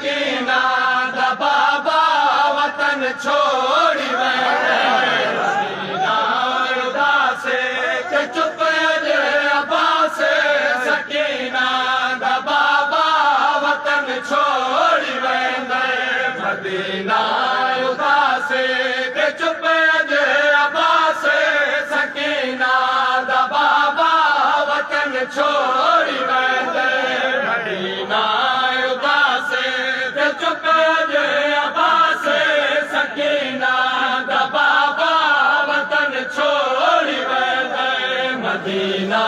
सकीना दा बाबा वतन छोड़ी वेंदे मदीना उदास ते चुप अजे अब्बास सकीना दा बाबा वतन छोड़ी वेंदे मदीना उदास ते चुप अजे अब्बास सकीना दा बाबा वतन छोड़ी वेंदे मदीना उदास ते चुप अजे अब्बास सकीना दा बाबा वतन छोड़ी वेंदे मदीना